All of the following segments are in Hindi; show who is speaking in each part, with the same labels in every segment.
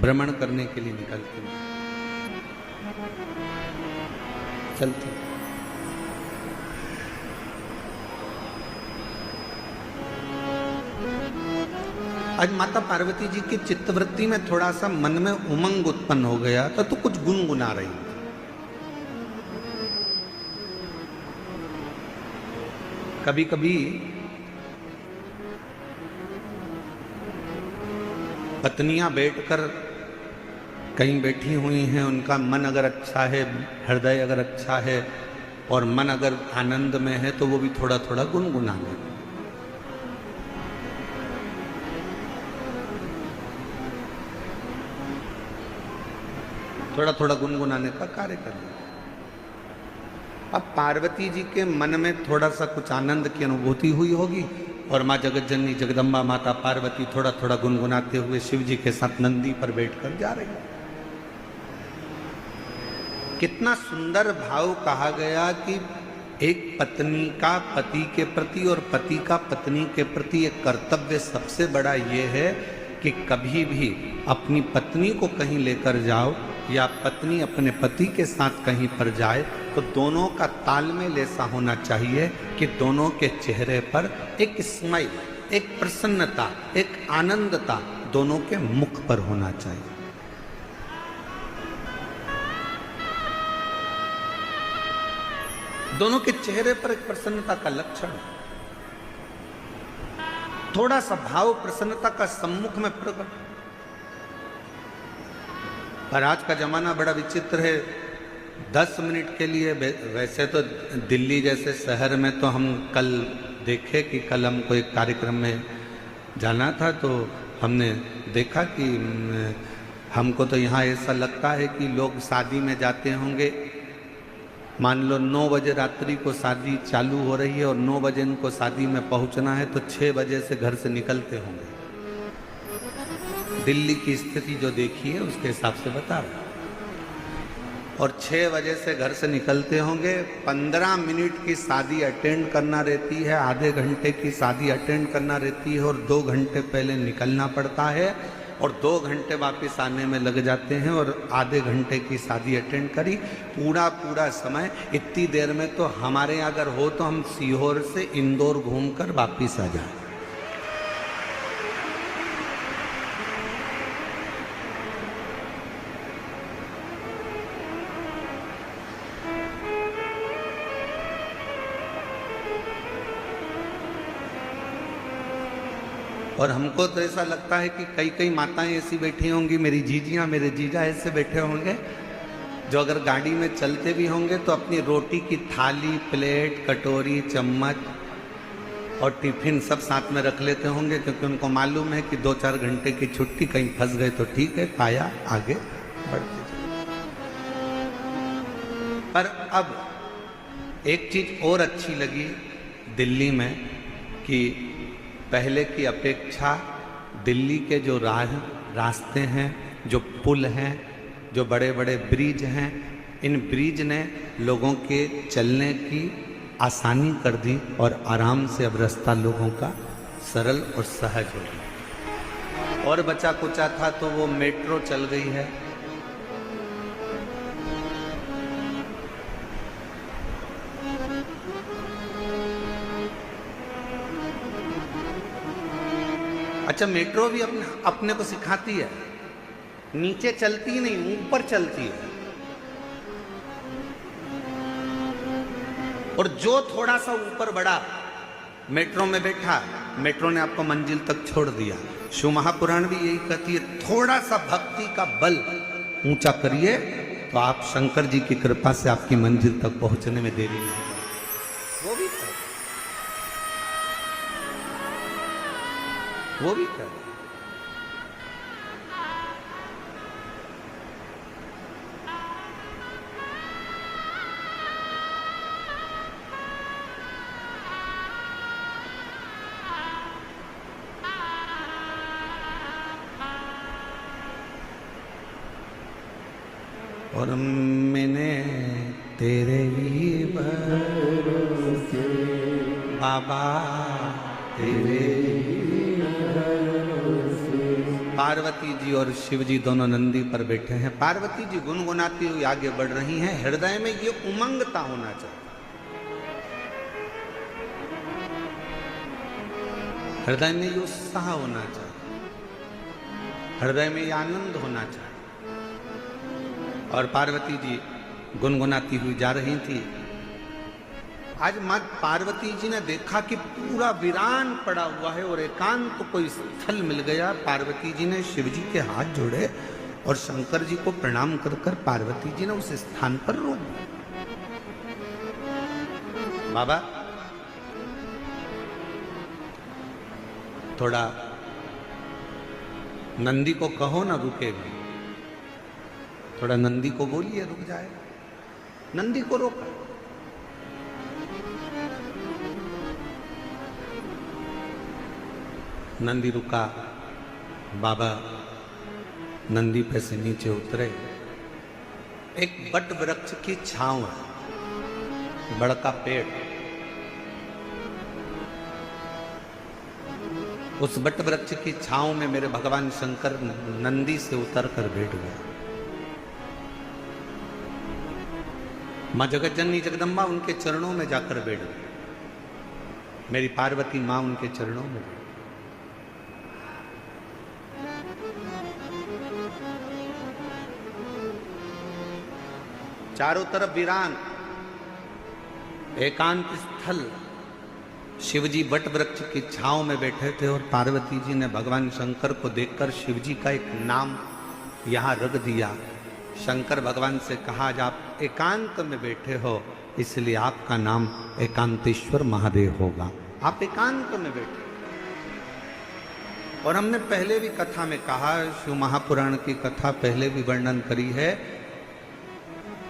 Speaker 1: भ्रमण करने के लिए निकलती हैं, चलती। आज माता पार्वती जी की चित्तवृत्ति में थोड़ा सा मन में उमंग उत्पन्न हो गया तो कुछ गुनगुना रही थी। कभी कभी पत्नियां बैठकर कहीं बैठी हुई हैं, उनका मन अगर अच्छा है, हृदय अगर अच्छा है और मन अगर आनंद में है तो वो भी थोड़ा थोड़ा गुनगुना ले, थोड़ा थोड़ा गुनगुनाने का कार्य कर ले। अब पार्वती जी के मन में थोड़ा सा कुछ आनंद की अनुभूति हुई होगी और माँ जगत जननी जगदम्बा माता पार्वती थोड़ा थोड़ा गुनगुनाते हुए शिव जी के साथ नंदी पर बैठकर जा रही है। कितना सुंदर भाव कहा गया कि एक पत्नी का पति के प्रति और पति का पत्नी के प्रति एक कर्तव्य सबसे बड़ा ये है कि कभी भी अपनी पत्नी को कहीं लेकर जाओ या पत्नी अपने पति के साथ कहीं पर जाए तो दोनों का तालमेल ऐसा होना चाहिए कि दोनों के चेहरे पर एक स्माइल, एक प्रसन्नता, एक आनंदता दोनों के मुख पर होना चाहिए। दोनों के चेहरे पर एक प्रसन्नता का लक्षण, थोड़ा सा भाव प्रसन्नता का सम्मुख में प्रकट। पर आज का जमाना बड़ा विचित्र है। 10 मिनट के लिए, वैसे तो दिल्ली जैसे शहर में तो हम कल देखे कि कल हमको एक कार्यक्रम में जाना था तो हमने देखा कि हमको तो यहाँ ऐसा लगता है कि लोग शादी में जाते होंगे, मान लो 9 बजे रात्रि को शादी चालू हो रही है और 9 बजे इनको शादी में पहुँचना है तो 6 बजे से घर से निकलते होंगे। दिल्ली की स्थिति जो देखी है उसके हिसाब से बता रहा हूं। और 6 बजे से घर से निकलते होंगे, 15 मिनट की शादी अटेंड करना रहती है, आधे घंटे की शादी अटेंड करना रहती है और 2 घंटे पहले निकलना पड़ता है और 2 घंटे वापस आने में लग जाते हैं और आधे घंटे की शादी अटेंड करी। पूरा समय इतनी देर में तो हमारे यहाँ अगर हो तो हम सीहोर से इंदौर घूमकर वापिस आ जाए। और हमको तो ऐसा लगता है कि कई माताएं ऐसी बैठी होंगी, मेरी जीजियां मेरे जीजा ऐसे बैठे होंगे जो अगर गाड़ी में चलते भी होंगे तो अपनी रोटी की थाली, प्लेट, कटोरी, चम्मच और टिफिन सब साथ में रख लेते होंगे, क्योंकि उनको मालूम है कि 2-4 घंटे की छुट्टी, कहीं फंस गए तो ठीक है, खाया आगे बढ़ते चले। पर अब एक चीज और अच्छी लगी दिल्ली में कि पहले की अपेक्षा दिल्ली के जो रास्ते हैं, जो पुल हैं, जो बड़े बड़े ब्रिज हैं, इन ब्रिज ने लोगों के चलने की आसानी कर दी और आराम से अब रास्ता लोगों का सरल और सहज हो गया। और बचा कुचा था तो वो मेट्रो चल गई है। अच्छा, मेट्रो भी अपने को सिखाती है, नीचे चलती नहीं, ऊपर चलती है। और जो थोड़ा सा ऊपर बढ़ा, मेट्रो में बैठा, मेट्रो ने आपको मंजिल तक छोड़ दिया। शिव महापुराण भी यही कहती है, थोड़ा सा भक्ति का बल ऊंचा करिए तो आप शंकर जी की कृपा से आपकी मंजिल तक पहुंचने में देरी नहीं। वो भी कर और मैंने तेरे ही भरोसे बाबा, तेरे पार्वती जी और शिव जी दोनों नंदी पर बैठे हैं। पार्वती जी गुनगुनाती हुई आगे बढ़ रही हैं। हृदय में ये उमंगता होना चाहिए, हृदय में ये उत्साह होना चाहिए, हृदय में ये आनंद होना चाहिए। और पार्वती जी गुनगुनाती हुई जा रही थी। आज मां पार्वती जी ने देखा कि पूरा वीरान पड़ा हुआ है और एकांत तो कोई स्थल मिल गया। पार्वती जी ने शिव जी के हाथ जोड़े और शंकर जी को प्रणाम कर कर पार्वती जी ने उस स्थान पर रोक दिया। बाबा थोड़ा नंदी को कहो ना रुकेगी, थोड़ा नंदी को बोलिए रुक जाए। नंदी को रोका। नंदी रुका। बाबा नंदी पे से नीचे उतरे। एक बट वृक्ष की छांव है, बड़का पेड़। उस बट वृक्ष की छांव में मेरे भगवान शंकर नंदी से उतर कर बैठ गए। मां जगतजननी जगदम्बा उनके चरणों में जाकर बैठ गई। मेरी पार्वती मां उनके चरणों में बैठ। चारों तरफ वीरान एकांत स्थल। शिवजी बट वृक्ष की छांव में बैठे थे और पार्वती जी ने भगवान शंकर को देखकर शिवजी का एक नाम यहां रख दिया। शंकर भगवान से कहा, आज आप एकांत में बैठे हो इसलिए आपका नाम एकांतेश्वर महादेव होगा। आप एकांत में बैठे। और हमने पहले भी कथा में कहा, शिव महापुराण की कथा पहले भी वर्णन करी है।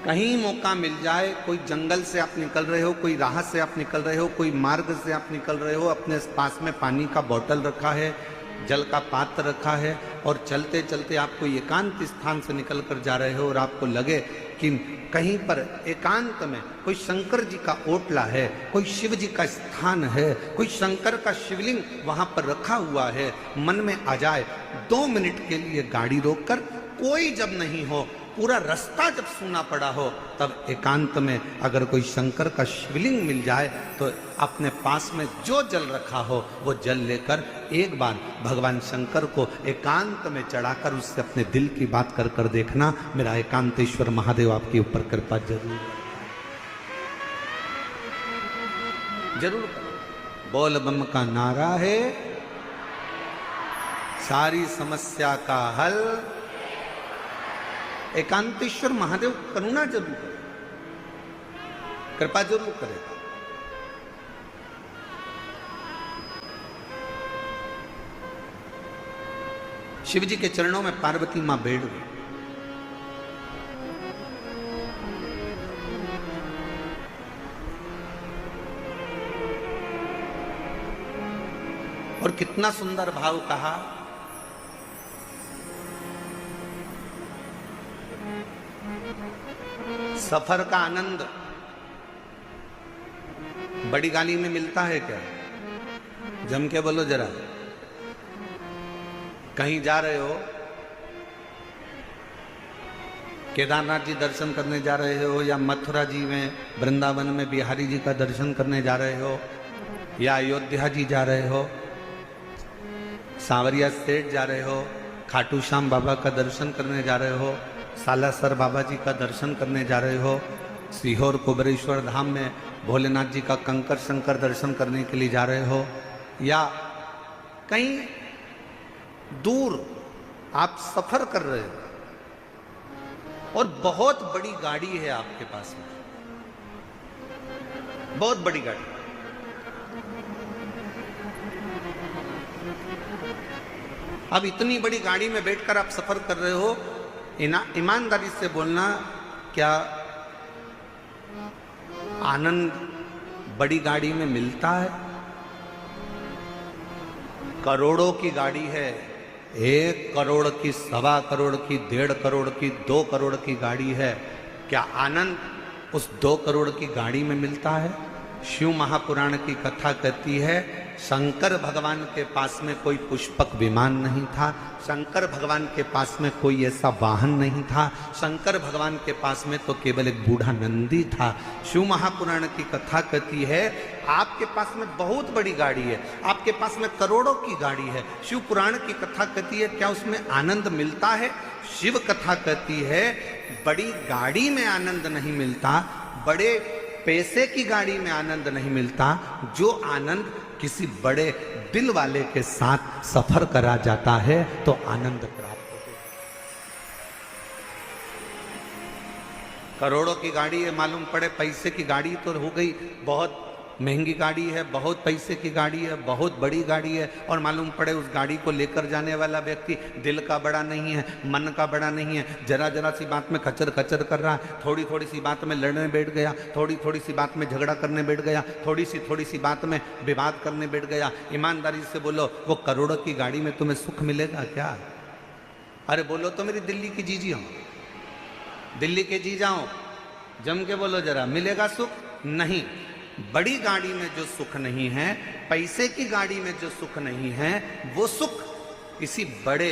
Speaker 1: कहीं मौका मिल जाए, कोई जंगल से आप निकल रहे हो, कोई राह से आप निकल रहे हो, कोई मार्ग से आप निकल रहे हो, अपने पास में पानी का बोतल रखा है, जल का पात्र रखा है और चलते चलते आप कोई एकांत स्थान से निकल कर जा रहे हो और आपको लगे कि कहीं पर एकांत में कोई शंकर जी का ओटला है, कोई शिव जी का स्थान है, कोई शंकर का शिवलिंग वहां पर रखा हुआ है, मन में आ जाए 2 मिनट के लिए गाड़ी रोककर, कोई जब नहीं हो, पूरा रास्ता जब सूना पड़ा हो, तब एकांत में अगर कोई शंकर का शिवलिंग मिल जाए तो अपने पास में जो जल रखा हो वो जल लेकर एक बार भगवान शंकर को एकांत में चढ़ाकर उससे अपने दिल की बात कर कर देखना। मेरा एकांतेश्वर महादेव आपके ऊपर कृपा जरूर जरूर। बोल बम का नारा है, सारी समस्या का हल। एकांतेश्वर महादेव करुणा जरूर करे, कृपा जरूर करे। शिव जी के चरणों में पार्वती मां बैठ गई। और कितना सुंदर भाव कहा, सफर का आनंद बड़ी गाड़ी में मिलता है क्या? जम के बोलो जरा। कहीं जा रहे हो, केदारनाथ जी दर्शन करने जा रहे हो, या मथुरा जी में वृंदावन में बिहारी जी का दर्शन करने जा रहे हो, या अयोध्या जी जा रहे हो, सांवरिया सेठ जा रहे हो, खाटू श्याम बाबा का दर्शन करने जा रहे हो, सालासर बाबा जी का दर्शन करने जा रहे हो, सीहोर कुबरेश्वर धाम में भोलेनाथ जी का कंकर शंकर दर्शन करने के लिए जा रहे हो, या कहीं दूर आप सफर कर रहे हो और बहुत बड़ी गाड़ी है आपके पास में, बहुत बड़ी गाड़ी। अब इतनी बड़ी गाड़ी में बैठकर आप सफर कर रहे हो, ईमानदारी से बोलना, क्या आनंद बड़ी गाड़ी में मिलता है? करोड़ों की गाड़ी है, 1 करोड़ की, 1.25 करोड़ की, 1.5 करोड़ की, 2 करोड़ की गाड़ी है। क्या आनंद उस 2 करोड़ की गाड़ी में मिलता है? शिव महापुराण की कथा कहती है शंकर भगवान के पास में कोई पुष्पक विमान नहीं था, शंकर भगवान के पास में कोई ऐसा वाहन नहीं था, शंकर भगवान के पास में तो केवल एक बूढ़ा नंदी था। शिव महापुराण की कथा कहती है आपके पास में बहुत बड़ी गाड़ी है, आपके पास में करोड़ों की गाड़ी है। शिव पुराण की कथा कहती है क्या उसमें आनंद मिलता है? शिव कथा कहती है बड़ी गाड़ी में आनंद नहीं मिलता, बड़े पैसे की गाड़ी में आनंद नहीं मिलता, जो आनंद किसी बड़े दिल वाले के साथ सफर करा जाता है तो आनंद प्राप्त होता है। करोड़ों की गाड़ी है, मालूम पड़े पैसे की गाड़ी तो हो गई, बहुत महंगी गाड़ी है, बहुत पैसे की गाड़ी है, बहुत बड़ी गाड़ी है, और मालूम पड़े उस गाड़ी को लेकर जाने वाला व्यक्ति दिल का बड़ा नहीं है, मन का बड़ा नहीं है, जरा जरा सी बात में खचर खचर कर रहा है, थोड़ी थोड़ी सी बात में लड़ने बैठ गया, थोड़ी थोड़ी सी बात में झगड़ा करने बैठ गया, थोड़ी सी बात में विवाद करने बैठ गया। ईमानदारी से बोलो वो करोड़ों की गाड़ी में तुम्हें सुख मिलेगा क्या? अरे बोलो तो मेरी दिल्ली की जीजी हो, दिल्ली के जी जाओ, जम के बोलो जरा, मिलेगा सुख? नहीं। बड़ी गाड़ी में जो सुख नहीं है, पैसे की गाड़ी में जो सुख नहीं है, वो सुख किसी बड़े,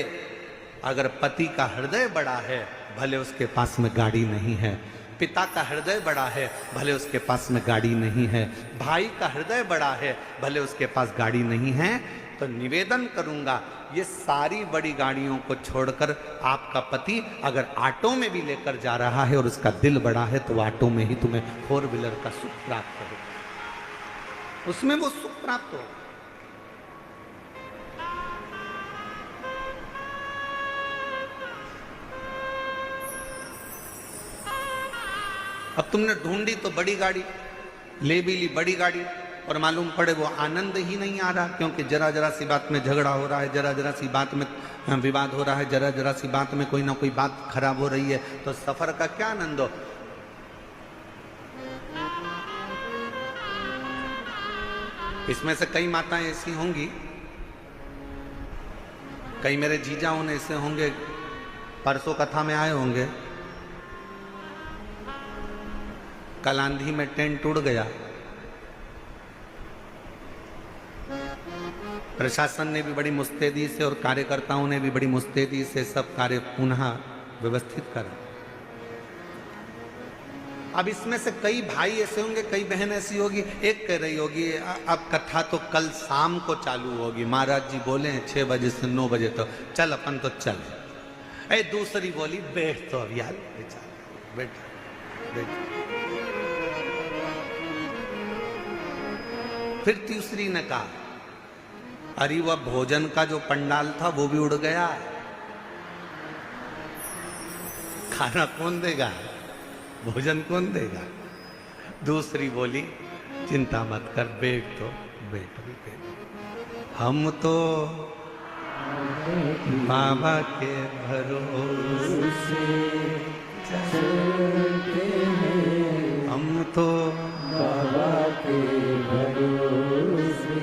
Speaker 1: अगर पति का हृदय बड़ा है भले उसके पास में गाड़ी नहीं है, पिता का हृदय बड़ा है भले उसके पास में गाड़ी नहीं है, भाई का हृदय बड़ा है भले उसके पास गाड़ी नहीं है, तो निवेदन करूंगा ये सारी बड़ी गाड़ियों को छोड़कर आपका पति अगर ऑटो में भी लेकर जा रहा है और उसका दिल बड़ा है तो ऑटो में ही तुम्हें 4 व्हीलर का सुख प्राप्त होगा, उसमें वो सुख प्राप्त हो। अब तुमने ढूंढी तो बड़ी गाड़ी, ले भी ली बड़ी गाड़ी, और मालूम पड़े वो आनंद ही नहीं आ रहा, क्योंकि जरा जरा सी बात में झगड़ा हो रहा है, जरा जरा सी बात में विवाद हो रहा है, जरा जरा सी बात में कोई ना कोई बात खराब हो रही है, तो सफर का क्या आनंद हो? इसमें से कई माताएं ऐसी होंगी, कई मेरे जीजा उन ऐसे होंगे, परसों कथा में आए होंगे, कल आंधी में टेंट उड़ गया, प्रशासन ने भी बड़ी मुस्तैदी से और कार्यकर्ताओं ने भी बड़ी मुस्तैदी से सब कार्य पुनः व्यवस्थित करा। अब इसमें से कई भाई ऐसे होंगे, कई बहन ऐसी होगी, एक कह रही होगी अब कथा तो कल शाम को चालू होगी, महाराज जी बोले 6 बजे से 9 बजे तो चल अपन तो चल। दूसरी बोली बैठ तो अब यार, बैठ बैठ। फिर तीसरी ने कहा अरे वह भोजन का जो पंडाल था वो भी उड़ गया, खाना कौन देगा, भोजन कौन देगा? दूसरी बोली चिंता मत कर, बैठ तो बैठ भी बैठ, हम तो बाबा के भरोसे चलते हैं, हम तो बाबा के भरोसे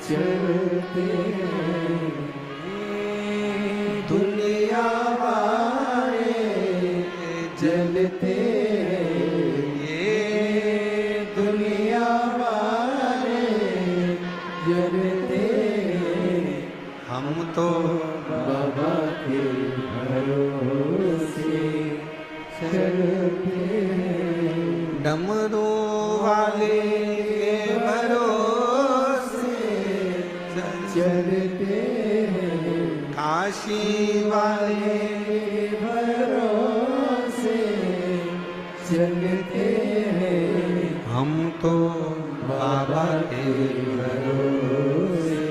Speaker 1: चलते हैं, दुनिया वाले जलते हैं, ये दुनिया वाले जलते हैं, हम तो बाबा के भरोसे चलते हैं, डमरू वाले चलते हैं, काशी वाले भरोसे चलते हैं, हम तो बाबा के भरोसे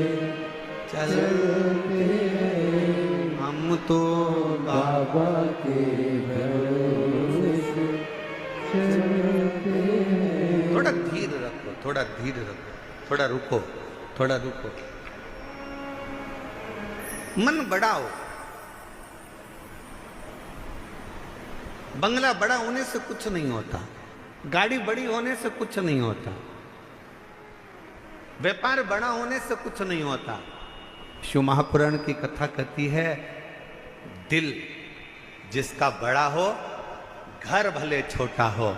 Speaker 1: चलते हैं, हम तो बाबा के भरोसे चलते हैं। थोड़ा धीर रखो, थोड़ा धीर रखो, थोड़ा रुको, थोड़ा रुको, मन बढ़ाओ। बंगला बड़ा होने से कुछ नहीं होता, गाड़ी बड़ी होने से कुछ नहीं होता, व्यापार बड़ा होने से कुछ नहीं होता। शिव महापुराण की कथा कहती है दिल जिसका बड़ा हो, घर भले छोटा हो,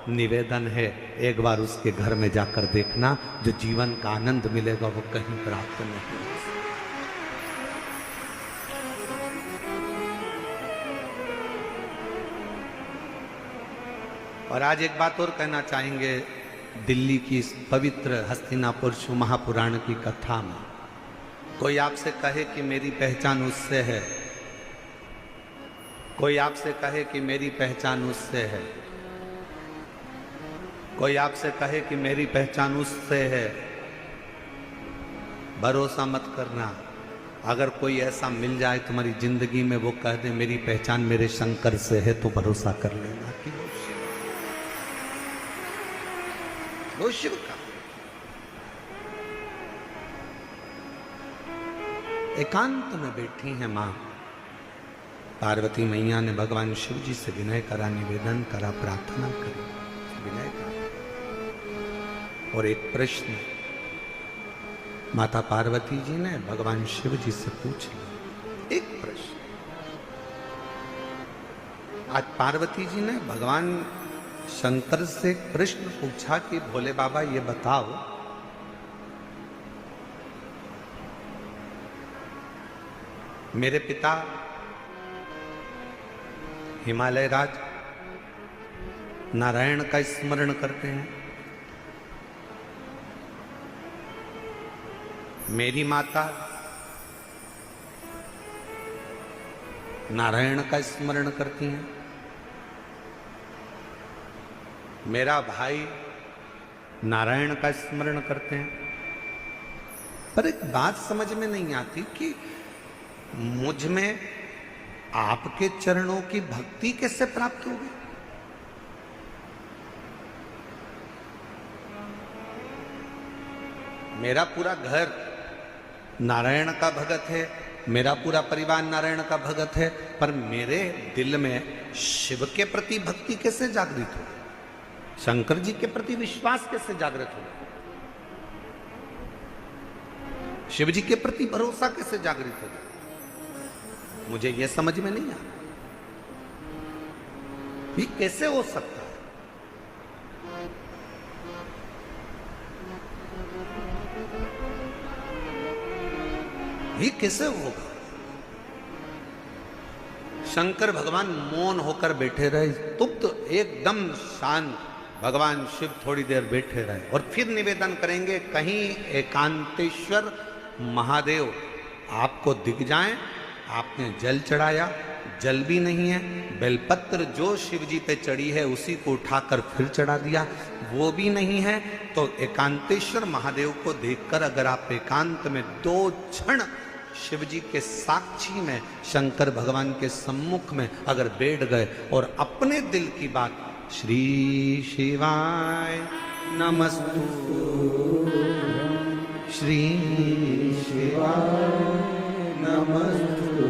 Speaker 1: निवेदन है, एक बार उसके घर में जाकर देखना, जो जीवन का आनंद मिलेगा वो कहीं प्राप्त नहीं हो सकता। और आज एक बात और कहना चाहेंगे, दिल्ली की इस पवित्र हस्तिनापुर शिव महापुराण की कथा में कोई आपसे कहे कि मेरी पहचान उससे है, कोई आपसे कहे कि मेरी पहचान उससे है, कोई आपसे कहे कि मेरी पहचान उससे है, भरोसा मत करना। अगर कोई ऐसा मिल जाए तुम्हारी जिंदगी में, वो कह दे मेरी पहचान मेरे शंकर से है, तो भरोसा कर लेना कि वो शिव का। एकांत में बैठी हैं मां पार्वती मैया ने भगवान शिव जी से विनय करा, निवेदन करा, प्रार्थना करी, विनय करा। और एक प्रश्न माता पार्वती जी ने भगवान शिव जी से पूछ लिया। एक प्रश्न आज पार्वती जी ने भगवान शंकर से एक प्रश्न पूछा कि भोले बाबा ये बताओ, मेरे पिता हिमालय राज नारायण का स्मरण करते हैं, मेरी माता नारायण का स्मरण करती हैं, मेरा भाई नारायण का स्मरण करते हैं। पर एक बात समझ में नहीं आती कि मुझ में आपके चरणों की भक्ति कैसे प्राप्त होगी। मेरा पूरा घर नारायण का भगत है, मेरा पूरा परिवार नारायण का भगत है, पर मेरे दिल में शिव के प्रति भक्ति कैसे जागृत हो, शंकर जी के प्रति विश्वास कैसे जागृत हो, शिव जी के प्रति भरोसा कैसे जागृत हो, मुझे यह समझ में नहीं आता। ये कैसे हो सकता है? ये कैसे होगा? शंकर भगवान मौन होकर बैठे रहे, स्तुप्त एकदम शांत। भगवान शिव थोड़ी देर बैठे रहे और फिर निवेदन करेंगे, कहीं एकांतेश्वर महादेव आपको दिख जाएं। आपने जल चढ़ाया, जल भी नहीं है, बेलपत्र जो शिव जी पे चढ़ी है उसी को उठाकर फिर चढ़ा दिया, वो भी नहीं है। तो एकांतेश्वर महादेव को देखकर अगर आप एकांत में 2 क्षण शिव जी के साक्षी में, शंकर भगवान के सम्मुख में अगर बैठ गए और अपने दिल की बात, श्री शिवाय नमस्तु, श्री शिवाय नमस्तु,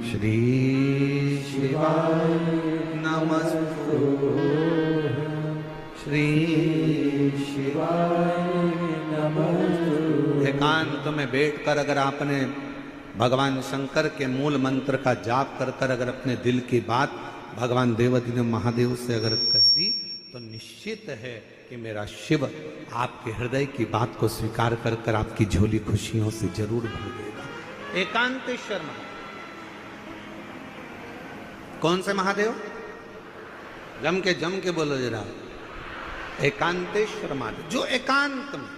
Speaker 1: श्री शिवाय नमस्तु, श्री शिवाय नमस्तु। एकांत में बैठकर अगर आपने भगवान शंकर के मूल मंत्र का जाप कर कर अगर अपने दिल की बात भगवान देवाधिदेव महादेव से अगर कह दी, तो निश्चित है कि मेरा शिव आपके हृदय की बात को स्वीकार कर कर आपकी झोली खुशियों से जरूर भर देगा। एकांतेश्वर महादेव। कौन से महादेव? जम के बोलो जरा। एकांतेश्वर महादेव, जो एकांत में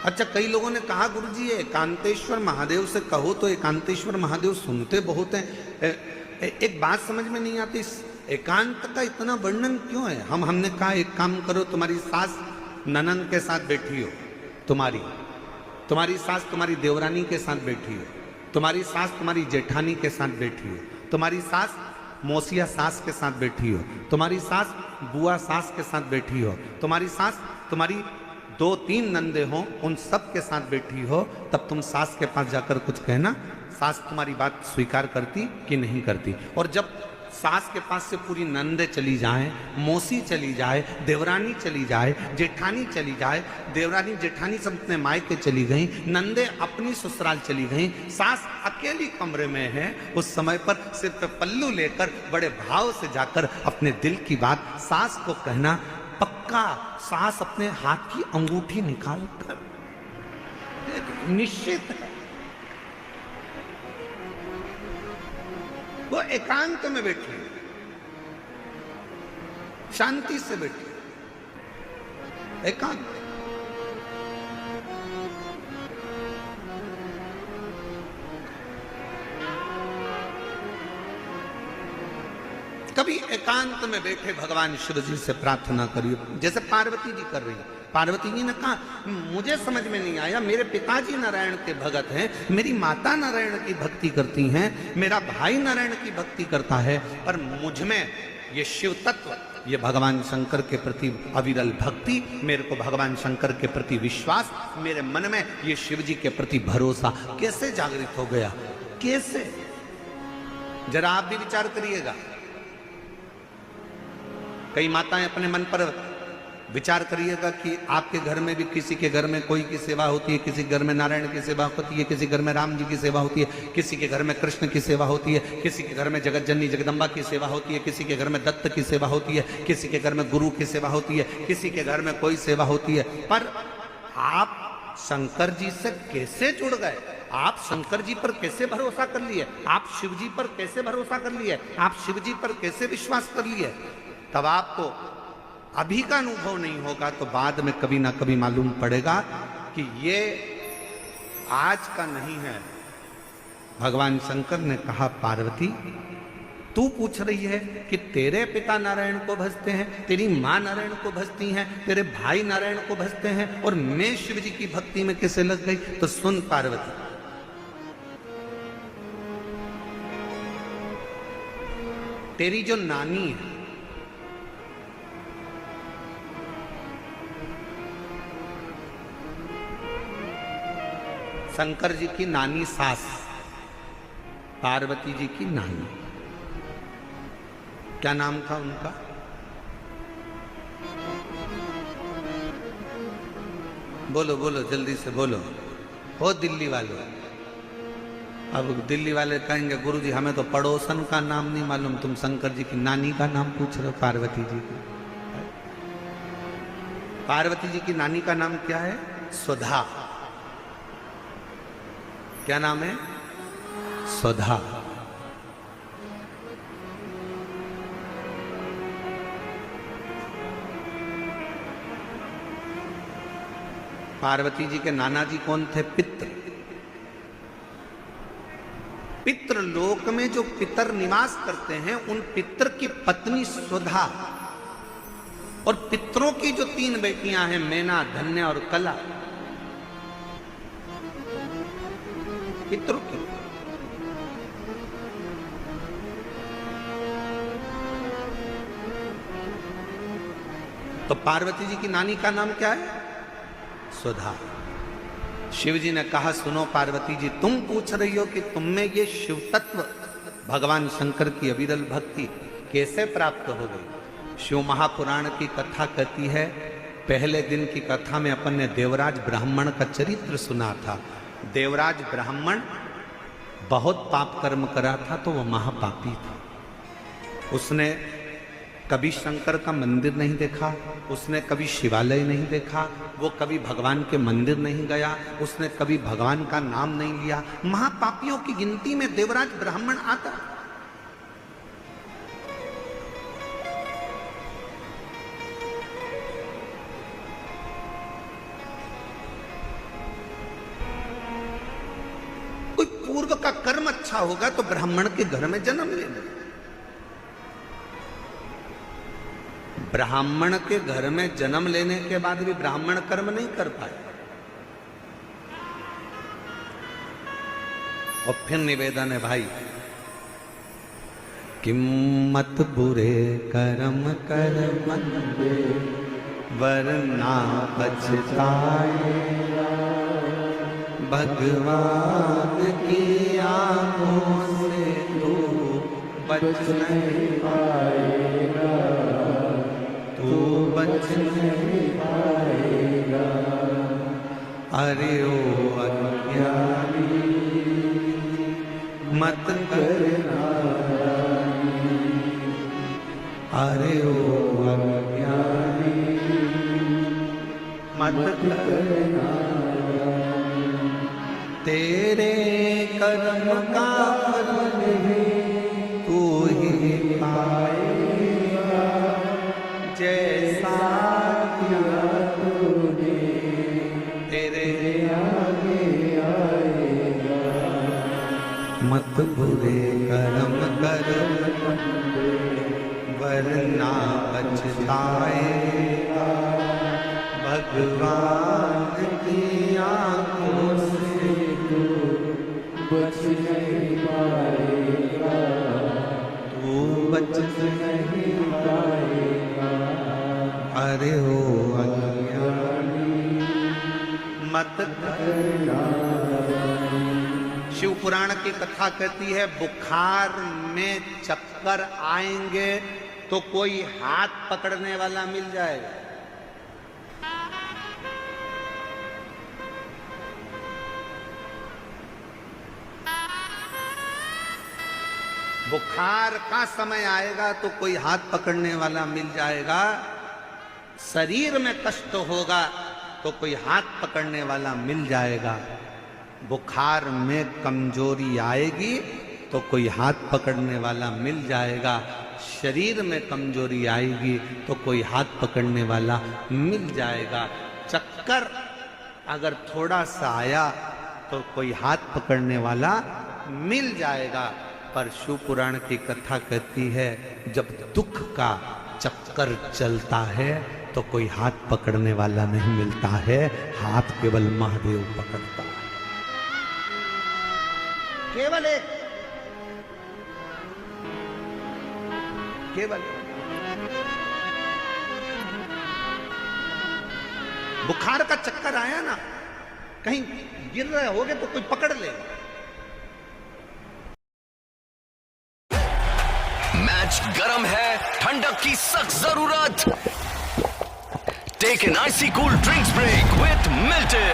Speaker 1: अच्छा, कई लोगों ने कहा गुरुजी ये एकांतेश्वर महादेव से कहो तो एकांतेश्वर महादेव सुनते बहुत हैं। एक बात समझ में नहीं आती, एकांत का इतना वर्णन क्यों है? हमने कहा एक काम करो, तुम्हारी सास ननन के साथ बैठी हो, तुम्हारी सास तुम्हारी देवरानी के साथ बैठी हो, तुम्हारी सास तुम्हारी जेठानी के साथ बैठी हो, तुम्हारी सास मौसिया सास के साथ बैठी हो, तुम्हारी सास बुआ सास के साथ बैठी हो, तुम्हारी सास तुम्हारी 2-3 नंदे हो, उन सब के साथ बैठी हो, तब तुम सास के पास जाकर कुछ कहना, सास तुम्हारी बात स्वीकार करती कि नहीं करती। और जब सास के पास से पूरी नंदे चली जाए, मौसी चली जाए, देवरानी चली जाए, जेठानी चली जाए, देवरानी जेठानी सब अपने मायके चली गई, नंदे अपनी ससुराल चली गई, सास अकेली कमरे में है, उस समय पर सिर पे पल्लू लेकर बड़े भाव से जाकर अपने दिल की बात सास को कहना, पक्का सास अपने हाथ की अंगूठी निकाल कर निश्चित है वो एकांत में बैठी, शांति से बैठी, एकांत। कभी एकांत में बैठे भगवान शिव जी से प्रार्थना करिए, जैसे पार्वती जी कर रही है। पार्वती जी ने कहा, मुझे समझ में नहीं आया, मेरे पिताजी नारायण के भगत हैं, मेरी माता नारायण की भक्ति करती हैं, मेरा भाई नारायण की भक्ति करता है, पर मुझ में ये शिव तत्व, ये भगवान शंकर के प्रति अविरल भक्ति, मेरे को भगवान शंकर के प्रति विश्वास, मेरे मन में ये शिव जी के प्रति भरोसा कैसे जागृत हो गया, कैसे? जरा आप भी विचार करिएगा। कई माताएं अपने मन पर विचार करिएगा कि आपके घर में भी किसी के घर में कोई की सेवा होती है, किसी के घर में नारायण की सेवा होती है, किसी के घर में राम जी की सेवा होती है, किसी के घर में कृष्ण की सेवा होती है, किसी के घर में जगत जननी जगदम्बा की सेवा होती है, किसी के घर में दत्त की सेवा होती है, किसी के घर में गुरु की सेवा होती है, किसी के घर में कोई सेवा होती है। पर आप शंकर जी से कैसे जुड़ गए? आप शंकर जी पर कैसे भरोसा कर लिए? आप शिव जी पर कैसे भरोसा कर लिए? आप शिव जी पर कैसे विश्वास कर लिए? तब आपको अभी का अनुभव नहीं होगा तो बाद में कभी ना कभी मालूम पड़ेगा कि ये आज का नहीं है। भगवान शंकर ने कहा, पार्वती तू पूछ रही है कि तेरे पिता नारायण को भजते हैं, तेरी माँ नारायण को भजती हैं, तेरे भाई नारायण को भजते हैं, और मैं शिव जी की भक्ति में कैसे लग गई? तो सुन पार्वती, तेरी जो नानी है, शंकर जी की नानी सास, पार्वती जी की नानी, क्या नाम था उनका? बोलो बोलो, जल्दी से बोलो, हो दिल्ली वाले। अब दिल्ली वाले कहेंगे, गुरुजी हमें तो पड़ोसन का नाम नहीं मालूम, तुम शंकर जी की नानी का नाम पूछ रहे हो, पार्वती जी की। पार्वती जी की नानी का नाम क्या है? सुधा। क्या नाम है? सुधा। पार्वती जी के नाना जी कौन थे? पित्र। पितृ लोक में जो पितर निवास करते हैं, उन पितर की पत्नी सुधा, और पितरों की जो 3 बेटियां हैं, मैना, धन्य और कला, पितरों की। तो पार्वती जी की नानी का नाम क्या है? सुधा। शिव जी ने कहा, सुनो पार्वती जी, तुम पूछ रही हो कि तुम में ये शिव तत्व, भगवान शंकर की अविरल भक्ति कैसे प्राप्त हो गई? शिव महापुराण की कथा कहती है, पहले दिन की कथा में अपन ने देवराज ब्राह्मण का चरित्र सुना था। देवराज ब्राह्मण बहुत पाप कर्म करा था, तो वह महापापी था। उसने कभी शंकर का मंदिर नहीं देखा, उसने कभी शिवालय नहीं देखा, वो कभी भगवान के मंदिर नहीं गया, उसने कभी भगवान का नाम नहीं लिया। महापापियों की गिनती में देवराज ब्राह्मण आता। कोई पूर्व का कर्म अच्छा होगा तो ब्राह्मण के घर में जन्म लेना। ब्राह्मण के घर में जन्म लेने के बाद भी ब्राह्मण कर्म नहीं कर पाए। और फिर निवेदन है भाई, किम्मत बुरे कर्म कर मंदे वरना पछताएगा, भगवान की आंखों से तू बच नहीं पाएगा, तू बच नहीं पाएगा। अरे ओ अज्ञानी मत करना, अरे ओ अज्ञानी मत करना। तेरे कर्म का फल तू ही पाएगा, जैसा किया तूने तेरे आगे आएगा। मत बुरे कर्म कर वरना पछताएगा, भगवान की आंखों से तू बच नहीं पाएगा, तू बच नहीं पाएगा। अरे हो अज्ञानी मत करना। शिव पुराण की कथा कहती है बुखार में चक्कर आएंगे तो कोई हाथ पकड़ने वाला मिल जाएगा। बुखार का समय आएगा तो कोई हाथ पकड़ने वाला मिल जाएगा। शरीर में कष्ट होगा तो कोई हाथ पकड़ने वाला मिल जाएगा। बुखार में कमजोरी आएगी तो कोई हाथ पकड़ने वाला मिल जाएगा। शरीर में कमजोरी आएगी तो कोई हाथ पकड़ने वाला मिल जाएगा। चक्कर अगर थोड़ा सा आया तो कोई हाथ पकड़ने वाला मिल जाएगा। पर शिव पुराण की कथा कहती है जब दुख का चक्कर चलता है तो कोई हाथ पकड़ने वाला नहीं मिलता है, हाथ केवल महादेव पकड़ता है। केवल एक, केवल बुखार का चक्कर आया ना, कहीं गिर रहे होगे तो कोई पकड़ लेगा।
Speaker 2: मैच गरम है, ठंडक की सख्त जरूरत। Take an icy cool drinks break with Milton.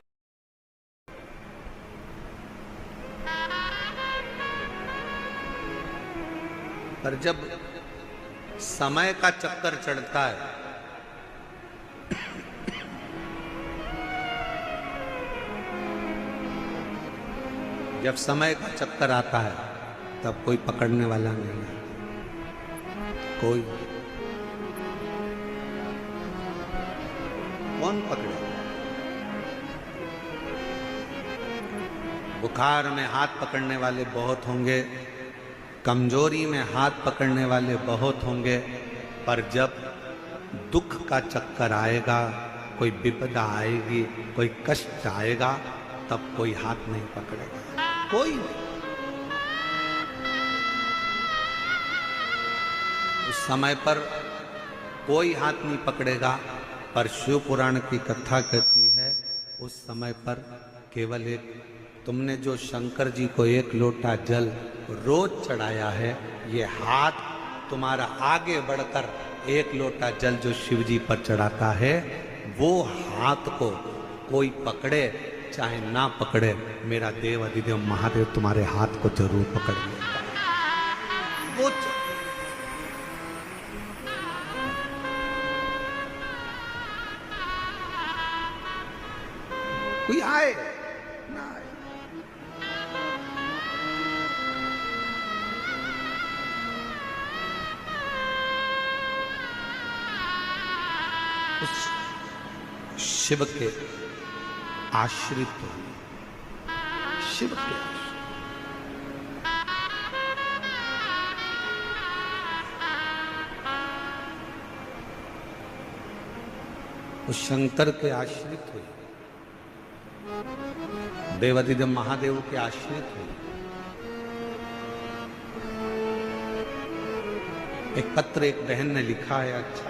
Speaker 1: पर जब समय का चक्कर चढ़ता है जब समय का चक्कर आता है तब कोई पकड़ने वाला नहीं है। कोई कौन पकड़े? बुखार में हाथ पकड़ने वाले बहुत होंगे, कमजोरी में हाथ पकड़ने वाले बहुत होंगे, पर जब दुख का चक्कर आएगा, कोई विपदा आएगी, कोई कष्ट आएगा, तब कोई हाथ नहीं पकड़ेगा। कोई नहीं। उस समय पर कोई हाथ नहीं पकड़ेगा। पर शिव पुराण की कथा कहती है उस समय पर केवल एक, तुमने जो शंकर जी को 1 लोटा जल रोज चढ़ाया है, ये हाथ तुम्हारा आगे बढ़कर 1 लोटा जल जो शिव जी पर चढ़ाता है, वो हाथ को कोई पकड़े चाहे ना पकड़े, मेरा देव अधिदेव महादेव तुम्हारे हाथ को जरूर पकड़ लेगा। वो कोई आए ना आए, उस शिव के आश्रित हो, शिव के उस शंकर के आश्रित हुए, देवाधिदेव महादेव के आश्रित हुए। एक पत्र एक बहन ने लिखा है, अच्छा